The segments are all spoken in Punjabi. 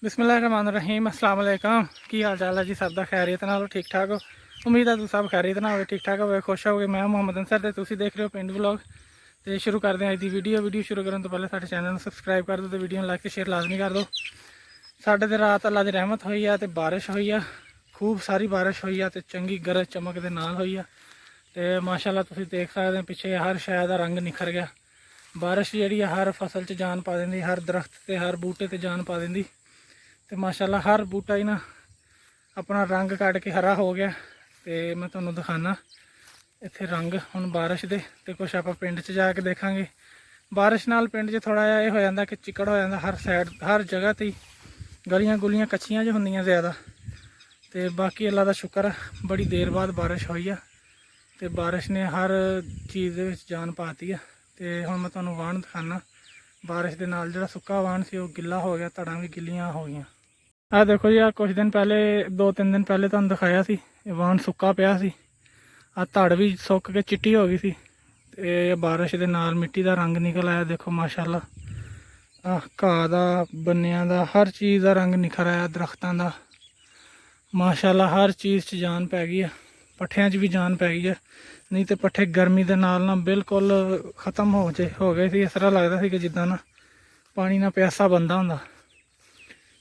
बिस्मिल्लाहिर्रहमानिर्रहीम अस्सलाम वालेकुम। की हाल चाल है जी? सब का खैरियत नाल ठीक ठाक हो? उम्मीद है तुम सब खैरियत ना हो, ठीक ठाक हो, खुश हो। मैं मोहम्मद अंसर ते तुसीं देख रहे हो पिंड व्लॉग। तो शुरू करते हैं अज की वीडियो शुरू करने तो पहले साडे चैनल में सबसक्राइब कर दो, तो वीडियो लाइक शेयर लाजमी कर दो। साडे ते रात अल्लाह की रहमत हुई है, तो बारिश हुई है, खूब सारी बारिश हुई है, तो चंगी गरज चमक के नाल हुई है। तो माशाअल्लाह तुसीं देख सकते हैं पिछे हर शय का रंग निखर गया। बारिश जी हर फसल च जान पा देंदी, हर दरख्त से हर बूटे ते जान पा देंदी। तो माशाअल्लाह हर बूटा ही ना अपना रंग कट के हरा हो गया। तो मैं तुम्हें दिखाना इत्थे रंग हुण बारिश दे। तो कुछ आप पिंड च जाके देखांगे। बारिश नाल पिंड च थोड़ा जिहा हो जाता कि चिकड़ हो जाता हर साइड, हर जगह ते गलियां गुलियां कच्चियां जो होंदियां ज़्यादा। तो बाकी अल्लाह का शुक्र है बड़ी देर बाद बारिश हुई है, तो बारिश ने हर चीज़ दे विच जान पाती है। तो हुण मैं तुहानूं वाहण दिखाना। बारिश के नाल जिहड़ा सुक्का वाहण सी ओह गिला हो गया, धड़ां भी गिल्लियां हो गईयां। आ देखो जी, आ कुछ दिन पहले 2-3 दिन पहले तुहानूं दिखाया सी वाहन सुक्का पिया सी। आ धड़ भी सुक के चिट्टी हो गई सी। ते बारिश के नाल मिट्टी का रंग निकल आया। देखो माशाअल्लाह आ घाह दा, बन्नियां दा, हर चीज़ का रंग निखर आया, दरख्तां दा। माशाअल्लाह हर चीज़ च जान पै गई है, पट्ठियां च भी जान पै गई है। नहीं तो पट्ठे गर्मी के नाल ना बिल्कुल खत्म हो गए थे। इस तरह लगता है कि जिदा ना पानी ना प्यासा बंदा होंदा।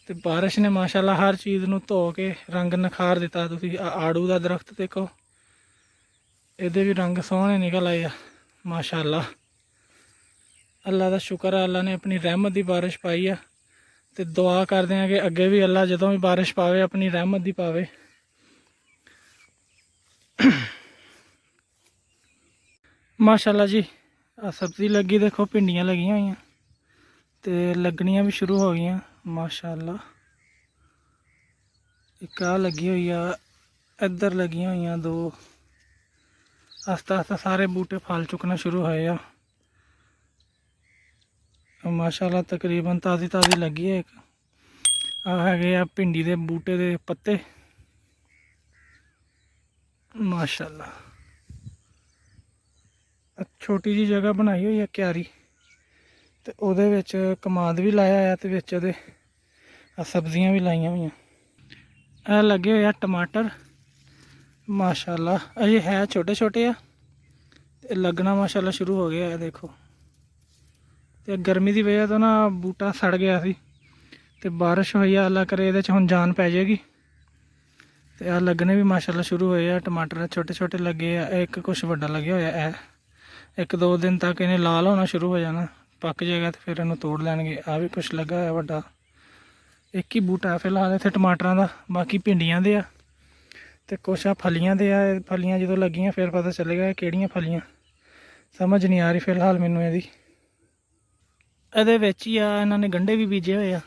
तो बारिश ने माशाअल्लाह हर चीज़ नूं धो के रंग निखार दिता। तुसीं आड़ू का दरख्त देखो, ये भी रंग सोहने निकल आए माशाअल्लाह। अल्लाह का शुक्र है, अल्लाह ने अपनी रहमत की बारिश पाई है। तो दुआ करते हैं कि अगे भी अल्लाह जदों भी बारिश पावे अपनी रहमत की पावे। माशाअल्लाह जी आ सब्जी लगी, देखो भिंडियां लगी हुई, तो लगनियां भी शुरू हो गई माशाअल्लाह। एक आ लगी हुई है, इधर लगी हुई दो। आस्ता आस्ता सारे बूटे फल चुकना शुरू होए आ माशाअल्लाह। तकरीबन ताज़ी ताज़ी लगी है। एक आ है भिंडी के बूटे के पत्ते माशाअल्लाह। छोटी जी जगह बनाई हुई है क्यारी, तो ਉਹਦੇ ਵਿੱਚ कमाद भी लाया है, तो ਵਿੱਚ ਉਹਦੇ सब्जियां भी लाइया हुई। आ लगे हुए टमाटर माशाअल्लाह, अजे है छोटे छोटे आ, ते लगना माशाअल्लाह शुरू हो गया है। देखो तो गर्मी की वजह तो ना बूटा सड़ गया सी, तो बारिश हुई है, अल्लाह करे ये हुण जान पै जाएगी। तो आ लगने भी माशाअल्लाह शुरू हुए हैं। टमाटर छोटे छोटे लगे आ, एक कुछ वड्डा लगे हुआ है। 1-2 दिन तक इन्हें लाल होना शुरू हो जाना, पक जाएगा तो फिर इन्हूं तोड़ लैणगे। आ भी कुछ लगा है वड्डा, एक ही बूटा फिलहाल इत्थे टमाटरां दा, बाकी भिंडियां दे आ ते कुछ आ फलियां दे आ। फलियां जो लगियां फिर पता चलेगा किहड़ियां फलियां, समझ नहीं आ रही फिलहाल मैनूं इहदी। इहदे विच ही आ इन्हां ने गंढे भी बीजे हुए आ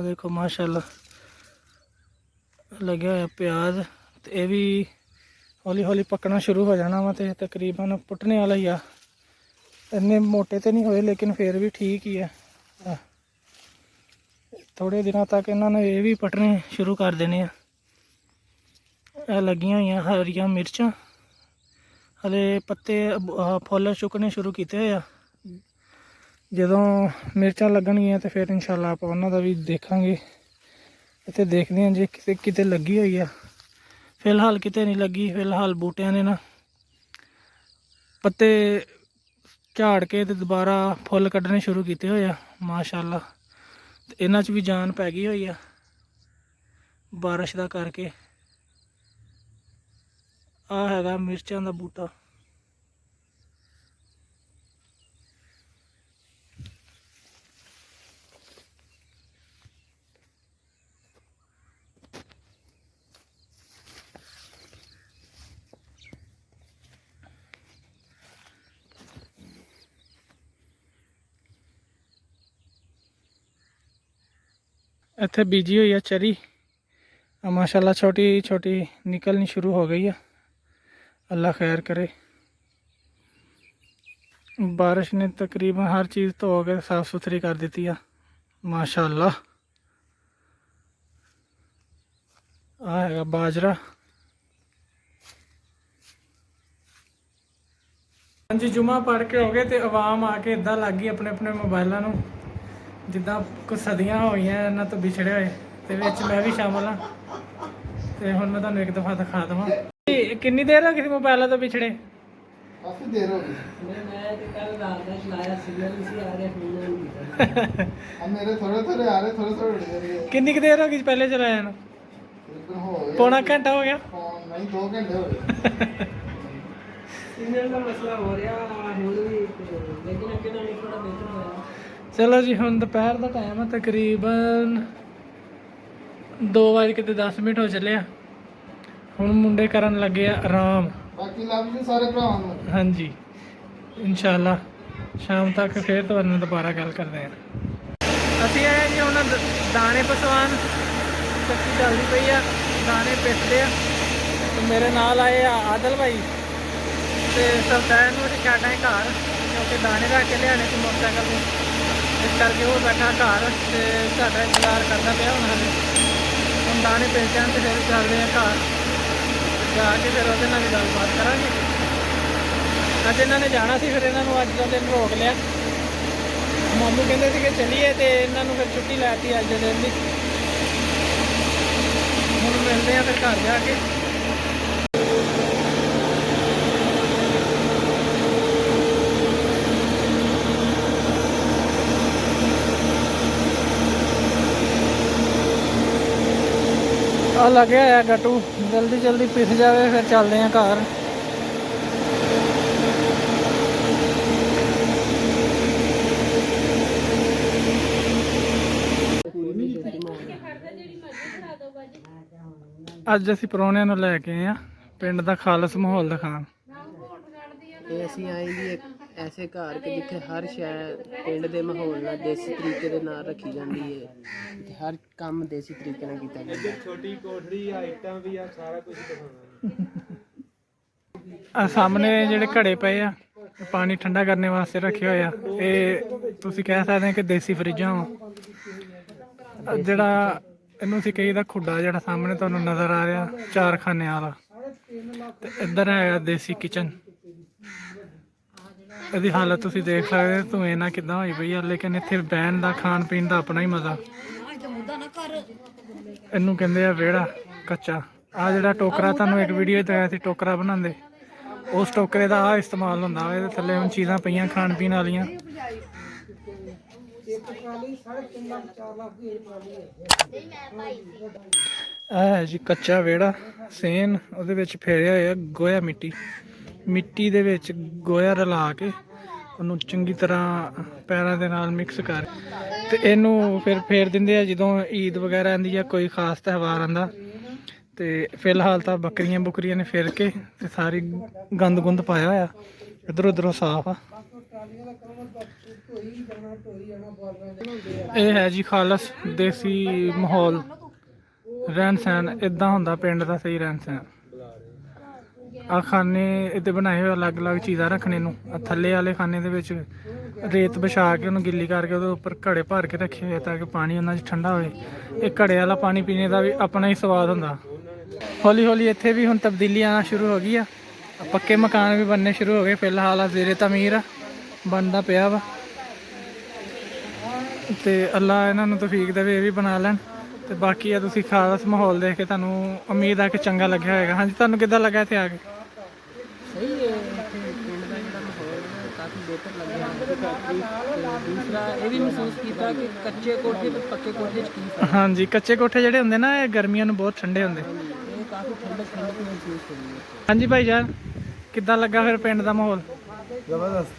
देखो माशाअल्लाह लगे हुआ प्याज। तो यह भी हौली हौली पकना शुरू हो जाना वा, तो तकरीबन पुट्टने वाला ही आ। इन्ने मोटे तो नहीं होए लेकिन फिर भी ठीक ही है। थोड़े दिनों तक इन्होंने ये भी पटने शुरू कर देने। लगियां हुई हरियां मिर्चां, हले पत्ते फुल चुकने शुरू किए हुए। जदों मिर्चां लगनगियां तो फिर इंशाअल्लाह आप उन्हों भी देखांगे। इत्थे देखते हैं जी किते लगी हुई है, फिलहाल किते नहीं लगी। फिलहाल बूटियां ने ना पत्ते झाड़ के तो दोबारा फुल कड्ढने शुरू किए हुए माशाअल्लाह। तो इन्हां च भी जान पै गई हुई है बारिश का करके। आ है मिर्चां का बूटा। इत्थे बीजी हुई है चरी माशाअल्लाह, छोटी छोटी निकलनी शुरू हो गई है। अल्लाह खैर करे। बारिश ने तकरीबन हर चीज़ धो के साफ़ सुथरी कर दी है माशाअल्लाह। आ है बाजरा। हाँ जी, जुमा पढ़ के हो गए तो आवाम आके इदा लग गई अपने अपने मोबाइलों ਜਿੱਦਾਂ ਕੁਝ ਸਦੀਆਂ ਹੋ ਗਈਆਂ ਇਹਨਾਂ ਤੋਂ ਵਿਛੜੇ ਹੋਏ, ਤੇ ਵਿੱਚ ਮੈਂ ਵੀ ਸ਼ਾਮਲ ਹਾਂ। ਤੇ ਹੁਣ ਮੈਂ ਤੁਹਾਨੂੰ ਇੱਕ ਦਫਾ ਦਿਖਾ ਦਵਾਂ ਕਿੰਨੀ ਦੇਰ ਹੋ ਗਈ ਮੋਬਾਈਲਾਂ ਤੋਂ ਵਿਛੜੇ। ਕਾਫੀ ਦੇਰ ਹੋ ਗਈ। ਮੈਂ ਤੇ ਕੱਲ ਰਾਤ ਦਾ ਚਲਾਇਆ ਸਿਗਨਲ ਨਹੀਂ ਸੀ ਆ ਰਿਹਾ, ਫੋਨ ਨਹੀਂ ਕੀਤਾ। ਆ ਮੇਰੇ ਥੋੜੇ ਥੋੜੇ ਆ ਰਹੇ, ਥੋੜੇ ਥੋੜੇ ਉੱਡ ਜਾਂਦੇ। ਕਿੰਨੀ ਕੁ ਦੇਰ ਹੋ ਗਈ ਪਹਿਲੇ ਚਲਾਇਆ ਨੂੰ? ਹੋ ਗਏ ਪੌਣਾ ਘੰਟਾ ਹੋ ਗਿਆ। ਨਹੀਂ 2 ਘੰਟੇ ਹੋ ਗਏ। ਸਿਗਨਲ ਦਾ ਮਸਲਾ ਹੋ ਰਿਹਾ ਹੁਣ ਵੀ, ਲੇਕਿਨ ਅੱਗੇ ਨਾਲ ਥੋੜਾ ਬਿਹਤਰ ਹੋਇਆ। ਚਲੋ ਜੀ ਹੁਣ ਦੁਪਹਿਰ ਦਾ ਟਾਈਮ ਹੈ, ਤਕਰੀਬਨ 2:10 ਹੋ ਚੱਲੇ ਆ। ਹੁਣ ਮੁੰਡੇ ਕਰਨ ਲੱਗੇ ਆ ਆਰਾਮ। ਬਾਕੀ ਲਵ ਯੂ ਸਾਰੇ ਭਰਾਵਾਂ ਨੂੰ। ਹਾਂਜੀ ਇਨਸ਼ਾਅੱਲਾ ਸ਼ਾਮ ਤੱਕ ਫੇਰ ਤੁਹਾਨੂੰ ਦੁਬਾਰਾ ਗੱਲ ਕਰਦੇ ਆ। ਅਸੀਂ ਆਏ ਜੀ ਹੁਣ ਦਾਣੇ ਪਸਵਾਨ, ਚੱਕੀ ਚੱਲਦੀ ਪਈ ਆ, ਦਾਣੇ ਪਿਸਦੇ ਆ। ਤੇ ਮੇਰੇ ਨਾਲ ਆਏ ਆ ਆਦਲ ਭਾਈ ਤੇ ਸਰਦਾਰ ਨੂੰ ਅਸੀਂ ਛੱਡ ਆਏ ਘਰ, ਕਿਉਂਕਿ ਦਾਣੇ ਰੱਖ ਕੇ ਲਿਆਣੇ ਸੀ ਮੋਟਰਸਾਈਕਲ ਨੂੰ। ਇਸ ਕਰਕੇ ਉਹ ਬੈਠਾ ਘਰ ਤੇ ਸਾਡਾ ਇੰਤਜ਼ਾਰ ਕਰਦਾ ਪਿਆ। ਹੁਣ ਦਾਣੇ ਪਿਸ ਜਾਣ ਤੇ ਫਿਰ ਚੱਲਦੇ ਆ ਘਰ ਜਾ ਕੇ, ਫਿਰ ਉਹਦੇ ਨਾਲ ਵੀ ਗੱਲਬਾਤ ਕਰਾਂਗੇ। ਅੱਜ ਇਹਨਾਂ ਨੇ ਜਾਣਾ ਸੀ, ਫਿਰ ਇਹਨਾਂ ਨੂੰ ਅੱਜ ਦਾ ਦਿਨ ਰੋਕ ਲਿਆ। ਮਾਮੂ ਕਹਿੰਦੇ ਸੀ ਕਿ ਚੱਲੀਏ ਤੇ ਇਹਨਾਂ ਨੂੰ ਫਿਰ ਛੁੱਟੀ ਲੈਤੀ ਅੱਜ ਦੇ ਦਿਨ ਦੀ। ਹੁਣ ਮਿਲਦੇ ਆ ਫਿਰ ਘਰ ਜਾ ਕੇ। ਆ ਲੱਗਿਆ ਹੋਇਆ ਗੱਟੂ, ਜਲਦੀ ਜਲਦੀ ਪਿਸ ਜਾਵੇ ਫਿਰ ਚੱਲਦੇ ਆ ਘਰ। ਅੱਜ ਅਸੀਂ ਪ੍ਰਾਹੁਣਿਆਂ ਨੂੰ ਲੈ ਕੇ ਆਏ ਆ ਪਿੰਡ ਦਾ ਖਾਲਸ ਮਾਹੌਲ ਦਿਖਾਉਣ। ਇਹ ਅਸੀਂ ਆਏ ਜੀ ਇੱਕ ਐਸੇ ਘਰ ਕਿ ਜਿੱਥੇ ਹਰ ਸ਼ੈ ਪਿੰਡ ਦੇ ਮਾਹੌਲ ਨਾਲ ਦੇਸੀ ਤਰੀਕੇ ਦੇ ਨਾਲ ਰੱਖੀ ਜਾਂਦੀ ਹੈ, ਤੇ ਹਰ ਕੰਮ ਦੇਸੀ ਤਰੀਕੇ ਨਾਲ ਕੀਤਾ ਜਾਂਦਾ ਹੈ। ਛੋਟੀ ਕੋਠੜੀ ਆਈਟਮ ਵੀ ਆ, ਸਾਰਾ ਕੁਝ ਦਿਖਾਉਣਾ। ਆ ਸਾਹਮਣੇ ਜਿਹੜੇ ਘੜੇ ਪਏ ਆ, ਪਾਣੀ ਠੰਡਾ ਕਰਨ ਵਾਸਤੇ ਰੱਖੇ ਹੋਏ ਆ। ਇਹ ਤੁਸੀਂ ਕਹਿ ਸਕਦੇ ਕਿ ਦੇਸੀ ਫਰਿੱਜਾਂ ਵਾ। ਜਿਹੜਾ ਇਹਨੂੰ ਅਸੀਂ ਕਹੀਦਾ ਖੁੱਡਾ, ਜਿਹੜਾ ਸਾਹਮਣੇ ਤੁਹਾਨੂੰ ਨਜ਼ਰ ਆ ਰਿਹਾ 4 ਖਾਨਿਆਂ ਵਾਲਾ, ਤੇ ਇੱਧਰ ਹੈਗਾ ਦੇਸੀ ਕਿਚਨ। ਇਹਦੀ ਹਾਲਤ ਤੁਸੀਂ ਦੇਖ ਸਕਦੇ ਹੋ, ਧੂਏ ਨਾਲ ਕਿੱਦਾਂ ਹੋਈ ਪਈ ਆ, ਲੇਕਿਨ ਇੱਥੇ ਬਹਿਣ ਦਾ ਖਾਣ ਪੀਣ ਦਾ ਆਪਣਾ ਹੀ ਮਜ਼ਾ। ਇਹਨੂੰ ਕਹਿੰਦੇ ਆ ਵਿਹੜਾ ਕੱਚਾ। ਆ ਜਿਹੜਾ ਟੋਕਰਾ ਤੁਹਾਨੂੰ ਇੱਕ ਵੀਡੀਓ ਦਿਖਾਇਆ ਸੀ, ਟੋਕਰਾ ਬਣਾਉਂਦੇ, ਉਸ ਟੋਕਰੇ ਦਾ ਆ ਇਸਤੇਮਾਲ ਹੁੰਦਾ ਵਾ। ਇਹਦੇ ਥੱਲੇ ਹੁਣ ਚੀਜ਼ਾਂ ਪਈਆਂ ਖਾਣ ਪੀਣ ਵਾਲੀਆਂ। ਇਹ ਹੈ ਜੀ ਕੱਚਾ ਵਿਹੜਾ, ਸੇਨ ਉਹਦੇ ਵਿੱਚ ਫੇਰਿਆ ਹੋਇਆ ਗੋਇਆ, ਮਿੱਟੀ ਦੇ ਵਿੱਚ ਗੋਇਆ ਰਲਾ ਕੇ ਉਹਨੂੰ ਚੰਗੀ ਤਰ੍ਹਾਂ ਪੈਰਾਂ ਦੇ ਨਾਲ ਮਿਕਸ ਕਰ, ਤੇ ਇਹਨੂੰ ਫਿਰ ਫੇਰ ਦਿੰਦੇ ਆ ਜਦੋਂ ਈਦ ਵਗੈਰਾ ਆਉਂਦੀ ਆ, ਕੋਈ ਖਾਸ ਤਿਉਹਾਰ ਆਉਂਦਾ। ਤੇ ਫਿਲਹਾਲ ਤਾਂ ਬੱਕਰੀਆਂ ਨੇ ਫੇਰ ਕੇ ਤੇ ਸਾਰੀ ਗੰਦ ਗੁੰਦ ਪਾਇਆ ਹੋਇਆ, ਇੱਧਰ ਉੱਧਰੋਂ ਸਾਫ ਆ। ਇਹ ਹੈ ਜੀ ਖਾਲਸ ਦੇਸੀ ਮਾਹੌਲ, ਰਹਿਣ ਸਹਿਣ ਇਦਾਂ ਹੁੰਦਾ ਪਿੰਡ ਦਾ, ਸਹੀ ਰਹਿਣ ਸਹਿਣ। ਆ ਖਾਨੇ ਇੱਥੇ ਬਣਾਏ ਹੋਏ ਅਲੱਗ-ਅਲੱਗ ਚੀਜ਼ਾਂ ਰੱਖਣੇ ਨੂੰ। ਆ ਥੱਲੇ ਵਾਲੇ ਖਾਨੇ ਦੇ ਵਿੱਚ ਰੇਤ ਵਿਛਾ ਕੇ ਉਹਨੂੰ ਗਿੱਲੀ ਕਰਕੇ ਉਹਦੇ ਉੱਪਰ ਘੜੇ ਭਰ ਕੇ ਰੱਖੇ ਹੋਏ ਤਾਂ ਕਿ ਪਾਣੀ ਉਹਨਾਂ 'ਚ ਠੰਡਾ ਹੋਵੇ। ਇਹ ਘੜੇ ਵਾਲਾ ਪਾਣੀ ਪੀਣੇ ਦਾ ਵੀ ਆਪਣਾ ਹੀ ਸਵਾਦ ਹੁੰਦਾ। ਹੌਲੀ ਹੌਲੀ ਇੱਥੇ ਵੀ ਹੁਣ ਤਬਦੀਲੀ ਆਉਣਾ ਸ਼ੁਰੂ ਹੋ ਗਈ ਆ, ਪੱਕੇ ਮਕਾਨ ਵੀ ਬਣਨੇ ਸ਼ੁਰੂ ਹੋ ਗਏ। ਫਿਲਹਾਲ ਆ ਜ਼ੇਰੇ ਤਮੀਰ ਬਣਦਾ ਪਿਆ ਵਾ, ਤੇ ਅੱਲਾ ਇਹਨਾਂ ਨੂੰ ਤੌਫੀਕ ਦੇਵੇ ਇਹ ਵੀ ਬਣਾ ਲੈਣ। ਤੇ ਬਾਕੀ ਆ ਤੁਸੀਂ ਖਾਸ ਮਾਹੌਲ ਦੇਖ ਕੇ ਤੁਹਾਨੂੰ ਉਮੀਦ ਆ ਕਿ ਚੰਗਾ ਲੱਗਿਆ ਹੋਏਗਾ। ਹਾਂਜੀ, ਤੁਹਾਨੂੰ ਕਿੱਦਾਂ ਲੱਗਾ ਇੱਥੇ ਆ ਕੇ? ਸਹੀ ਹੈ, ਪਿੰਡ ਦਾ ਜਿਹੜਾ ਮਾਹੌਲ ਕਾਫੀ ਬਿਹਤਰ ਲੱਗਿਆ। ਦੂਸਰਾ ਇਹ ਵੀ ਮਹਿਸੂਸ ਕੀਤਾ ਕਿ ਕੱਚੇ ਕੋਠੇ ਤੇ ਪੱਕੇ ਕੋਠੇ 'ਚ ਕੀ ਫਰਕ। ਹਾਂਜੀ, ਕੱਚੇ ਕੋਠੇ ਜਿਹੜੇ ਹੁੰਦੇ ਨਾ, ਇਹ ਗਰਮੀਆਂ ਨੂੰ ਬਹੁਤ ਠੰਡੇ ਹੁੰਦੇ। ਇਹ ਕਾਫੀ ਠੰਡਕ ਮਹਿਸੂਸ ਹੋਈ ਹੈ। ਹਾਂਜੀ ਭਾਈ ਜਾਨ, ਕਿੱਦਾਂ ਲੱਗਾ ਫਿਰ ਪਿੰਡ ਦਾ ਮਾਹੌਲ? ਜ਼ਬਰਦਸਤ।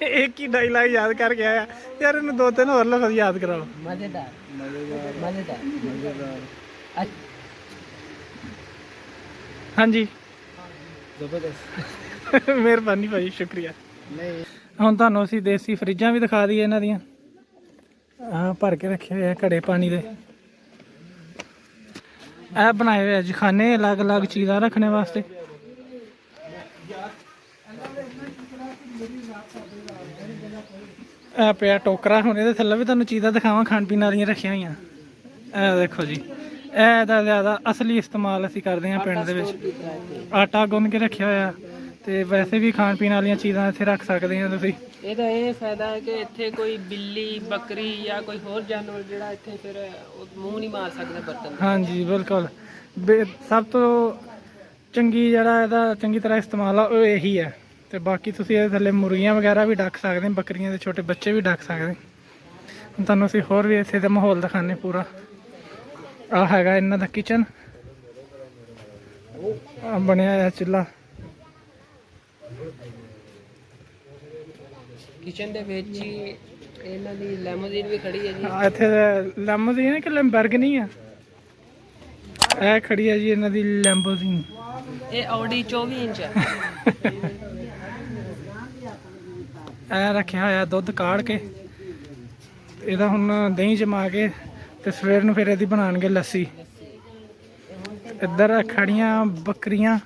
ਇੱਕ ਹੀ ਡਾਇਲਾਗ ਯਾਦ ਕਰਕੇ ਆਇਆ ਯਾਰ, ਇਹਨੂੰ 2-3 ਹੋਰ ਲਫ਼ਜ਼ ਯਾਦ ਕਰਾਓ। ਮਜ਼ੇਦਾਰ। ਹਾਂਜੀ ਜ਼ਬਰਦਸਤ। ਮਿਹਰਬਾਨੀ ਭਾਈ, ਸ਼ੁਕਰੀਆ। ਨਹੀਂ ਹੁਣ ਤੁਹਾਨੂੰ ਅਸੀਂ ਦੇਸੀ ਫਰਿੱਜਾਂ ਵੀ ਦਿਖਾ ਦਈਏ ਇਹਨਾਂ ਦੀਆਂ। ਆਹ ਭਰ ਕੇ ਰੱਖੇ ਹੋਏ ਆ ਘੜੇ ਪਾਣੀ ਦੇ। ਇਹ ਬਣਾਏ ਹੋਏ ਅੱਜ ਖਾਨੇ ਅਲੱਗ-ਅਲੱਗ ਚੀਜ਼ਾਂ ਰੱਖਣੇ ਵਾਸਤੇ। ਇਹ ਪਿਆ ਟੋਕਰਾ, ਹੁਣ ਇਹਦੇ ਥੱਲੇ ਵੀ ਤੁਹਾਨੂੰ ਚੀਜ਼ਾਂ ਦਿਖਾਵਾਂ ਖਾਣ ਪੀਣ ਵਾਲੀਆਂ ਰੱਖੀਆਂ ਹੋਈਆਂ। ਇਹ ਦੇਖੋ ਜੀ, ਇਹਦਾ ਜ਼ਿਆਦਾ ਅਸਲੀ ਇਸਤੇਮਾਲ ਅਸੀਂ ਕਰਦੇ ਹਾਂ ਪਿੰਡ ਦੇ ਵਿੱਚ। ਆਟਾ ਗੁੰਨ ਕੇ ਰੱਖਿਆ ਹੋਇਆ, ਤੇ ਵੈਸੇ ਵੀ ਖਾਣ ਪੀਣ ਵਾਲੀਆਂ ਚੀਜ਼ਾਂ ਇੱਥੇ ਰੱਖ ਸਕਦੇ ਆ ਤੁਸੀਂ। ਇਹਦਾ ਇਹ ਫਾਇਦਾ ਹੈ ਕਿ ਇੱਥੇ ਕੋਈ ਬਿੱਲੀ ਬੱਕਰੀ ਜਾਂ ਕੋਈ ਹੋਰ ਜਾਨਵਰ ਜਿਹੜਾ ਇੱਥੇ ਫਿਰ ਉਹ ਮੂੰਹ ਨਹੀਂ ਮਾਰ ਸਕਦਾ ਬਰਤਨ ਨੂੰ। ਹਾਂਜੀ ਬਿਲਕੁਲ। ਸਭ ਤੋਂ ਚੰਗੀ ਜਿਹੜਾ ਇਹਦਾ ਚੰਗੀ ਤਰ੍ਹਾਂ ਇਸਤੇਮਾਲ ਆ ਉਹ ਇਹੀ ਹੈ। ਤੇ ਬਾਕੀ ਤੁਸੀਂ ਇਹਦੇ ਥੱਲੇ ਮੁਰਗੀਆਂ ਵਗੈਰਾ ਵੀ ਰੱਖ ਸਕਦੇ, ਬੱਕਰੀਆਂ ਦੇ ਛੋਟੇ ਬੱਚੇ ਵੀ ਰੱਖ ਸਕਦੇ। ਹੁਣ ਤੁਹਾਨੂੰ ਅਸੀਂ ਹੋਰ ਵੀ ਇੱਥੇ ਦਾ ਮਾਹੌਲ ਦਿਖਾਉਂਦੇ ਪੂਰਾ। ਆ ਹੈਗਾ ਇਹਨਾਂ ਦਾ ਕਿਚਨ, ਆ ਬਣਿਆ ਹੋਇਆ ਚੁੱਲ੍ਹਾ। ਕਿਚਨ ਦੇ ਵਿੱਚ ਹੀ ਇਹਨਾਂ ਦੀ ਲੈਮੋਜ਼ੀਨ ਵੀ ਖੜੀ ਹੈ ਜੀ। ਇੱਥੇ ਲੈਮੋਜ਼ੀਨ ਹੈ ਕਿ ਲੈਂਬਰਗਨੀ ਆ? ਇਹ ਖੜੀ ਹੈ ਜੀ ਇਹਨਾਂ ਦੀ ਲੈਂਬੋਜ਼ੀਨ। ਇਹ ਆਡੀ 24 ਇੰਚ ਹੈ। ਇਹ ਰੱਖਿਆ ਹੋਇਆ ਦੁੱਧ ਕਾੜ ਕੇ, ਇਹਦਾ ਹੁਣ ਦਹੀਂ ਜਮਾ ਕੇ ਤੇ ਸਵੇਰ ਨੂੰ ਫਿਰ ਇਹਦੀ ਬਣਾਉਣਗੇ ਲੱਸੀ। ਇੱਧਰ ਖੜੀਆਂ ਬੱਕਰੀਆਂ।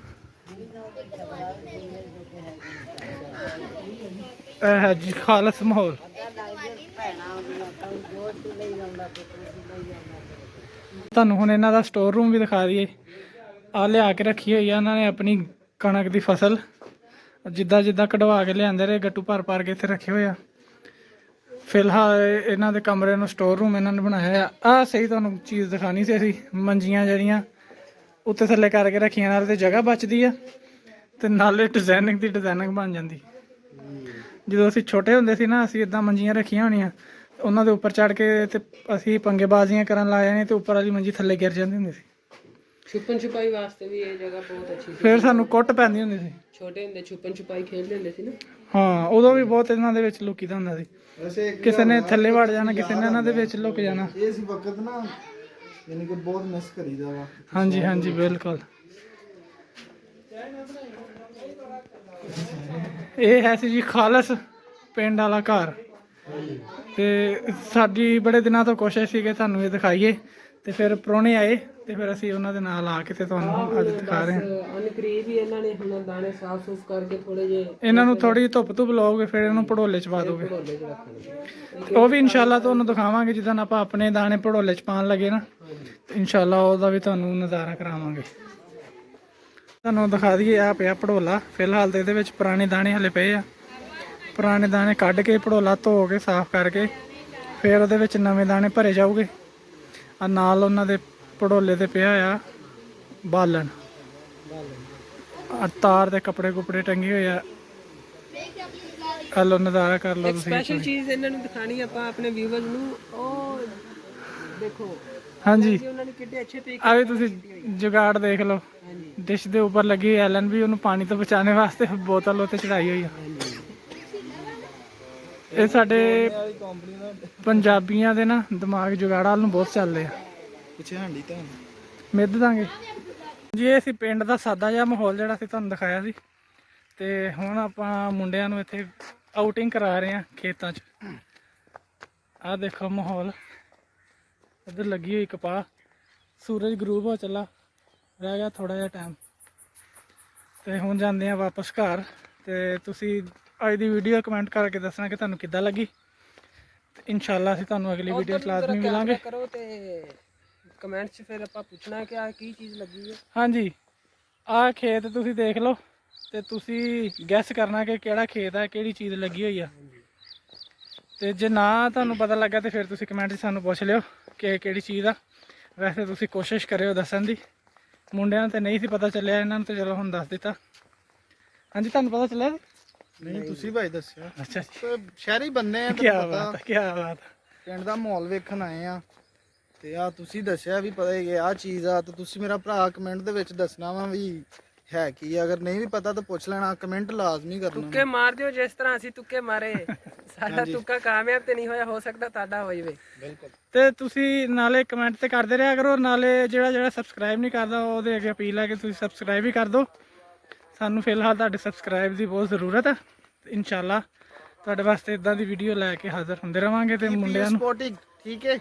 ਇਹ ਹੈ ਜੀ ਖਾਲਸ ਮਾਹੌਲ। ਤੁਹਾਨੂੰ ਹੁਣ ਇਹਨਾਂ ਦਾ ਸਟੋਰ ਰੂਮ ਵੀ ਦਿਖਾ ਦਈਏ। ਆ ਲਿਆ ਕੇ ਰੱਖੀ ਹੋਈ ਆ ਇਹਨਾਂ ਨੇ ਆਪਣੀ ਕਣਕ ਦੀ ਫਸਲ, ਜਿੱਦਾਂ ਜਿੱਦਾਂ ਕਢਵਾ ਕੇ ਲਿਆਂਦੇ ਰਹੇ ਗੱਟੂ ਭਰ ਕੇ ਇੱਥੇ ਰੱਖੇ ਹੋਏ ਆ। ਫਿਲਹਾਲ ਇਹਨਾਂ ਦੇ ਕਮਰੇ ਨੂੰ ਸਟੋਰ ਰੂਮ ਇਹਨਾਂ ਨੇ ਬਣਾਇਆ ਆ। ਸਹੀ ਤੁਹਾਨੂੰ ਚੀਜ਼ ਦਿਖਾਣੀ ਸੀ ਅਸੀਂ, ਮੰਜੀਆਂ ਜਿਹੜੀਆਂ ਉੱਤੇ ਥੱਲੇ ਕਰਕੇ ਰੱਖੀਆਂ, ਨਾਲ ਤੇ ਜਗ੍ਹਾ ਬਚਦੀ ਆ ਤੇ ਨਾਲੇ ਡਿਜ਼ਾਈਨਿੰਗ ਬਣ ਜਾਂਦੀ। ਜਦੋਂ ਅਸੀਂ ਛੋਟੇ ਹੁੰਦੇ ਸੀ ਨਾ, ਅਸੀਂ ਇਦਾਂ ਮੰਜੀਆਂ ਰੱਖੀਆਂ ਹੋਣੀਆਂ, ਉਹਨਾਂ ਦੇ ਉੱਪਰ ਚੜ੍ਹ ਕੇ ਤੇ ਅਸੀਂ ਪੰਗੇਬਾਜ਼ੀਆਂ ਕਰਨ ਲੱਗ ਜਾਣੀ ਤੇ ਉੱਪਰ ਵਾਲੀ ਮੰਜੀ ਥੱਲੇ ਗਿਰ ਜਾਂਦੀ ਹੁੰਦੀ ਸੀ। ਛੁਪਨ ਛੁਪਾਈ ਵਾਸਤੇ ਵੀ ਇਹ ਜਗ੍ਹਾ ਬਹੁਤ ਅੱਛੀ ਸੀ। ਫਿਰ ਸਾਨੂੰ ਕੁੱਟ ਪੈਂਦੀ ਹੁੰਦੀ ਸੀ। ਛੋਟੇ ਹੁੰਦੇ ਛੁਪਨ ਛੁਪਾਈ ਖੇਡਦੇ ਹੁੰਦੇ ਸੀ ਨਾ। ਹਾਂ, ਉਦੋਂ ਵੀ ਬਹੁਤ ਇਹਨਾਂ ਦੇ ਵਿੱਚ ਲੁਕੀ ਦਾ ਹੁੰਦਾ ਸੀ। ਵੈਸੇ ਕਿਸੇ ਨੇ ਥੱਲੇ ਵੜ ਜਾਣਾ, ਕਿਸੇ ਨੇ ਇਹਨਾਂ ਦੇ ਵਿੱਚ ਲੁਕ ਜਾਣਾ। ਇਹ ਸੀ ਵਕਤ ਨਾ, ਯਾਨੀ ਕਿ ਬਹੁਤ ਮਿਸ ਕਰੀਦਾ ਵਾ। ਹਾਂਜੀ ਹਾਂਜੀ ਬਿਲਕੁਲ। ਇਹ ਹੈ ਸੀ ਜੀ ਖਾਲਸ ਪਿੰਡ ਵਾਲਾ ਘਰ। ਤੇ ਸਾਡੀ ਬੜੇ ਦਿਨਾਂ ਤੋਂ ਕੋਸ਼ਿਸ਼ ਸੀ ਕਿ ਤੁਹਾਨੂੰ ਇਹ ਦਿਖਾਈਏ, ਤੇ ਫਿਰ ਪ੍ਰਾਹੁਣੇ ਆਏ ਤੇ ਫਿਰ ਅਸੀਂ ਉਹਨਾਂ ਦੇ ਨਾਲ ਆ ਕੇ ਤੇ ਤੁਹਾਨੂੰ ਅੱਜ ਦਿਖਾ ਰਹੇ ਹਾਂ। ਅਨਕਰੀਬ ਹੀ ਇਹਨਾਂ ਨੇ ਹੁਣ ਦਾਣੇ ਸਾਫ਼ ਸੁਫ ਕਰਕੇ ਥੋੜੇ ਜਿਹੇ ਇਹਨਾਂ ਨੂੰ ਥੋੜੀ ਧੁੱਪ ਲਾਓਗੇ, ਫਿਰ ਇਹਨੂੰ ਭੜੋਲੇ ਚ ਪਾ ਦੋਗੇ। ਢੋਲੇ 'ਚ ਰੱਖਣਗੇ। ਤੇ ਉਹ ਵੀ ਇਨਸ਼ਾਅੱਲਾ ਤੁਹਾਨੂੰ ਦਿਖਾਵਾਂਗੇ, ਜਿੱਦਾਂ ਆਪਾਂ ਆਪਣੇ ਦਾਣੇ ਭੜੋਲੇ ਚ ਪਾਉਣ ਲੱਗੇ ਨਾ, ਤੇ ਇਨਸ਼ਾਅੱਲਾ ਉਹਦਾ ਵੀ ਤੁਹਾਨੂੰ ਨਜ਼ਾਰਾ ਕਰਾਵਾਂਗੇ। ਤੁਹਾਨੂੰ ਦਿਖਾ ਦਈਏ, ਆ ਪਿਆ ਭੜੋਲਾ। ਫਿਲਹਾਲ ਤੇ ਇਹਦੇ ਵਿੱਚ ਪੁਰਾਣੇ ਦਾਣੇ ਹਲੇ ਪਏ ਆ। ਪੁਰਾਣੇ ਦਾਣੇ ਕੱਢ ਕੇ ਭੜੋਲਾ ਧੋ ਕੇ ਸਾਫ਼ ਕਰਕੇ ਫਿਰ ਉਹਦੇ ਵਿੱਚ ਨਵੇਂ ਦਾਣੇ ਭਰੇ ਜਾਊਗੇ। ਆ ਨਾਲ ਉਹਨਾਂ ਦੇ ਭੜੋਲੇ ਤੇ ਪਿਆ ਆ ਬਾਲਣ, ਤਾਰ ਦੇ ਕੱਪੜੇ ਟੰਗੇ ਹੋਏ ਆ। ਲੋ ਨਜ਼ਾਰਾ ਕਰ ਲਓ ਤੁਸੀਂ। ਸਪੈਸ਼ਲ ਚੀਜ਼ ਇਹਨਾਂ ਨੂੰ ਦਿਖਾਣੀ ਆਪਾਂ ਆਪਣੇ ਵਿਊਅਰਸ ਨੂੰ। ਉਹ ਦੇਖੋ ਹਾਂਜੀ, ਉਹਨਾਂ ਨੇ ਕਿੰਨੇ ਅੱਛੇ ਤਰੀਕੇ ਆ ਵੀ ਤੁਸੀਂ ਜੁਗਾੜ ਦੇਖ ਲਓ। ਡਿਸ਼ ਦੇ ਉੱਪਰ ਲੱਗੀ ਐਲਨ ਵੀ ਉਹਨੂੰ ਪਾਣੀ ਤੋਂ ਬਚਾਉਣ ਵਾਸਤੇ ਬੋਤਲ ਉੱਤੇ ਚੜਾਈ ਹੋਈ ਆ। ਇਹ ਸਾਡੇ ਪੰਜਾਬੀਆਂ ਦੇ ਨਾ ਦਿਮਾਗ ਜੁਗਾੜ ਵਾਲ ਨੂੰ ਬਹੁਤ ਚੱਲਦੇ ਆ। ਪਿੱਛੇ ਹਾਂਡੀ ਤਾਂ ਮਿੱਧ ਦਾਂਗੇ ਜੀ। ਇਹ ਸੀ ਪਿੰਡ ਦਾ ਸਾਦਾ ਜਿਹਾ ਮਾਹੌਲ ਜਿਹੜਾ ਅਸੀਂ ਤੁਹਾਨੂੰ ਦਿਖਾਇਆ ਸੀ। ਤੇ ਹੁਣ ਆਪਾਂ ਮੁੰਡਿਆਂ ਨੂੰ ਇੱਥੇ ਆਊਟਿੰਗ ਕਰਾ ਰਹੇ ਹਾਂ ਖੇਤਾਂ 'ਚ। ਆਹ ਦੇਖੋ ਮਾਹੌਲ, ਇੱਧਰ ਲੱਗੀ ਹੋਈ ਕਪਾਹ, ਸੂਰਜ ਗਰੂਬ ਹੋ ਚੱਲਾ, ਰਹਿ ਗਿਆ ਥੋੜਾ ਜਿਹਾ ਟਾਈਮ। ਤੇ ਹੁਣ ਜਾਂਦੇ ਆ ਵਾਪਸ ਘਰ। ਤੇ ਤੁਸੀਂ ਅੱਜ ਦੀ ਵੀਡੀਓ ਕਮੈਂਟ ਕਰਕੇ ਦੱਸਣਾ ਕਿ ਤੁਹਾਨੂੰ ਕਿੱਦਾਂ ਲੱਗੀ। ਤੇ ਇਨਸ਼ਾਅੱਲਾ ਅਸੀਂ ਤੁਹਾਨੂੰ ਅਗਲੀ ਵੀਡੀਓ 'ਚ ਲਾਜ਼ਮੀ ਮਿਲਾਂਗੇ। ਕਰੋ ਤੇ ਕਮੈਂਟ 'ਚ ਫਿਰ ਆਪਾਂ ਪੁੱਛਣਾ ਕਿ ਆ ਕੀ ਚੀਜ਼ ਲੱਗੀ ਹੈ। ਹਾਂਜੀ, ਆਹ ਖੇਤ ਤੁਸੀਂ ਦੇਖ ਲਓ ਤੇ ਤੁਸੀਂ ਗੈਸ ਕਰਨਾ ਕਿ ਕਿਹੜਾ ਖੇਤ ਹੈ, ਕਿਹੜੀ ਚੀਜ਼ ਲੱਗੀ ਹੋਈ ਆ। ਤੇ ਜੇ ਨਾ ਤੁਹਾਨੂੰ ਪਤਾ ਲੱਗਾ ਤੇ ਫਿਰ ਤੁਸੀਂ ਕਮੈਂਟ 'ਚ ਸਾਨੂੰ ਪੁੱਛ ਲਿਓ ਕਿ ਕਿਹੜੀ ਚੀਜ਼ ਆ। ਵੈਸੇ ਤੁਸੀਂ ਕੋਸ਼ਿਸ਼ ਕਰਿਓ ਦੱਸਣ ਦੀ। ਮੁੰਡਿਆਂ ਨੂੰ ਤੇ ਨਹੀਂ ਸੀ ਪਤਾ ਚੱਲਿਆ, ਇਹਨਾਂ ਨੂੰ ਤੇ ਚਲੋ ਹੁਣ ਦੱਸ ਦਿੱਤਾ। ਹਾਂਜੀ, ਤੁਹਾਨੂੰ ਪਤਾ ਚੱਲਿਆ? ਨਹੀਂ, ਤੁਸੀਂ ਭਾਈ ਦੱਸਿਆ। ਅੱਛਾ ਜੀ, ਸ਼ਹਿਰੀ ਬੰਦੇ ਆ, ਕੀ ਬਾਤ ਹੈ, ਕੀ ਬਾਤ ਹੈ। ਪਿੰਡ ਦਾ ਮਾਹੌਲ ਵੇਖਣ ਆਏ ਆ। ਤੇ ਆ ਤੁਸੀਂ ਦੱਸਿਆ ਵੀ ਪਤਾ ਹੀ ਆ ਚੀਜ਼ ਆ, ਤੇ ਤੁਸੀਂ ਮੇਰਾ ਭਰਾ ਕਮੈਂਟ ਦੇ ਵਿੱਚ ਦੱਸਣਾ ਵਾ ਵੀ ਹੈ ਕੀ। ਅਗਰ ਨਹੀਂ ਵੀ ਪਤਾ ਤਾਂ ਪੁੱਛ ਲੈਣਾ, ਕਮੈਂਟ ਲਾਜ਼ਮੀ ਕਰਨਾ। ਤੁੱਕੇ ਮਾਰ ਦਿਓ ਜਿਸ ਤਰ੍ਹਾਂ ਅਸੀਂ ਤੁੱਕੇ ਮਾਰੇ। ਸਾਡਾ ਤੁੱਕਾ ਕਾਮਯਾਬ ਤੇ ਨਹੀਂ ਹੋਇਆ, ਹੋ ਸਕਦਾ ਤੁਹਾਡਾ ਹੋ ਜਾਵੇ। ਬਿਲਕੁਲ। ਤੇ ਤੁਸੀਂ ਨਾਲੇ ਕਮੈਂਟ ਤੇ ਕਰਦੇ ਰਿਹਾ ਕਰੋ, ਨਾਲੇ ਜਿਹੜਾ ਸਬਸਕ੍ਰਾਈਬ ਨਹੀਂ ਕਰਦਾ ਉਹਦੇ ਅੱਗੇ ਅਪੀਲ ਹੈ ਕਿ ਤੁਸੀਂ ਸਬਸਕ੍ਰਾਈਬ ਵੀ ਕਰ ਦਿਓ। ਸਾਨੂੰ ਫਿਲਹਾਲ ਤੁਹਾਡੇ ਸਬਸਕ੍ਰਾਈਬ ਦੀ ਬਹੁਤ ਜ਼ਰੂਰਤ ਹੈ। ਇਨਸ਼ਾਅੱਲਾ ਤੁਹਾਡੇ ਵਾਸਤੇ ਇਦਾਂ ਦੀ ਵੀਡੀਓ ਲੈ ਕੇ ਹਾਜ਼ਰ ਹੁੰਦੇ ਰਵਾਂਗੇ। ਤੇ ਮੁੰਡਿਆਂ ਨੂੰ ਸਪੋਰਟਿੰਗ, ਠੀਕ ਹੈ,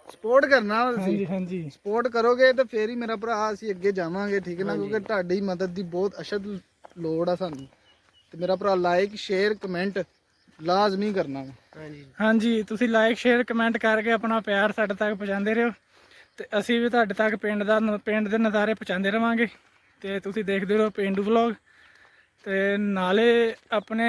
ਸਪੋਰਟ ਕਰਨਾ ਤੁਸੀਂ। ਹਾਂਜੀ ਹਾਂਜੀ, ਸਪੋਰਟ ਕਰੋਗੇ ਤੇ ਫੇਰ ਹੀ ਮੇਰਾ ਭਰਾ ਅਸੀਂ ਅੱਗੇ ਜਾਵਾਂਗੇ, ਠੀਕ ਹੈ ਨਾ। ਕਿਉਂਕਿ ਤੁਹਾਡੀ ਮਦਦ ਦੀ ਬਹੁਤ ਅਸ਼ਦ ਲੋੜ ਆ ਸਾਨੂੰ। ਤੇ ਮੇਰਾ ਭਰਾ ਲਾਈਕ ਸ਼ੇਅਰ ਕਮੈਂਟ ਲਾਜ਼ਮੀ ਕਰਨਾ ਵਾ। ਹਾਂਜੀ, ਤੁਸੀਂ ਲਾਈਕ ਸ਼ੇਅਰ ਕਮੈਂਟ ਕਰਕੇ ਆਪਣਾ ਪਿਆਰ ਸਾਡੇ ਤੱਕ ਪਹੁੰਚਾਉਂਦੇ ਰਹੋ ਤੇ ਅਸੀਂ ਵੀ ਤੁਹਾਡੇ ਤੱਕ ਪਿੰਡ ਦੇ ਨਜ਼ਾਰੇ ਪਹੁੰਚਾਉਂਦੇ ਰਵਾਂਗੇ। ਤੇ ਤੁਸੀਂ ਦੇਖਦੇ ਰਹੋ ਪੇਂਡੂ ਵਲੌਗ। ਤੇ ਨਾਲੇ ਆਪਣੇ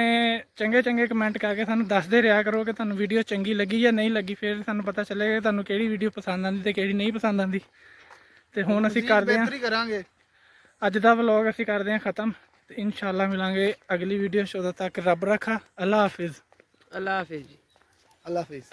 ਚੰਗੇ ਚੰਗੇ ਕਮੈਂਟ ਕਰਕੇ ਸਾਨੂੰ ਦੱਸਦੇ ਰਿਹਾ ਕਰੋ ਕਿ ਤੁਹਾਨੂੰ ਵੀਡੀਓ ਚੰਗੀ ਲੱਗੀ ਜਾਂ ਨਹੀਂ ਲੱਗੀ। ਫਿਰ ਸਾਨੂੰ ਪਤਾ ਚੱਲੇਗਾ ਕਿ ਤੁਹਾਨੂੰ ਕਿਹੜੀ ਵੀਡੀਓ ਪਸੰਦ ਆਉਂਦੀ ਤੇ ਕਿਹੜੀ ਨਹੀਂ ਪਸੰਦ ਆਉਂਦੀ। ਤੇ ਹੁਣ ਅਸੀਂ ਕਰਦੇ ਹਾਂ ਬਿਹਤਰੀ ਕਰਾਂਗੇ। ਅੱਜ ਦਾ ਵਲੌਗ ਅਸੀਂ ਕਰਦੇ ਹਾਂ ख़त्म ਤੇ ਇਨਸ਼ਾਅੱਲਾ ਮਿਲਾਂਗੇ ਅਗਲੀ ਵੀਡੀਓ 'ਚ। ਉਦੋਂ ਤੱਕ ਰੱਬ ਰੱਖਾ। ਅੱਲਾ ਹਾਫਿਜ਼। ਅੱਲਾ ਹਾਫਿਜ਼ ਜੀ। ਅੱਲਾ ਹਾਫਿਜ਼।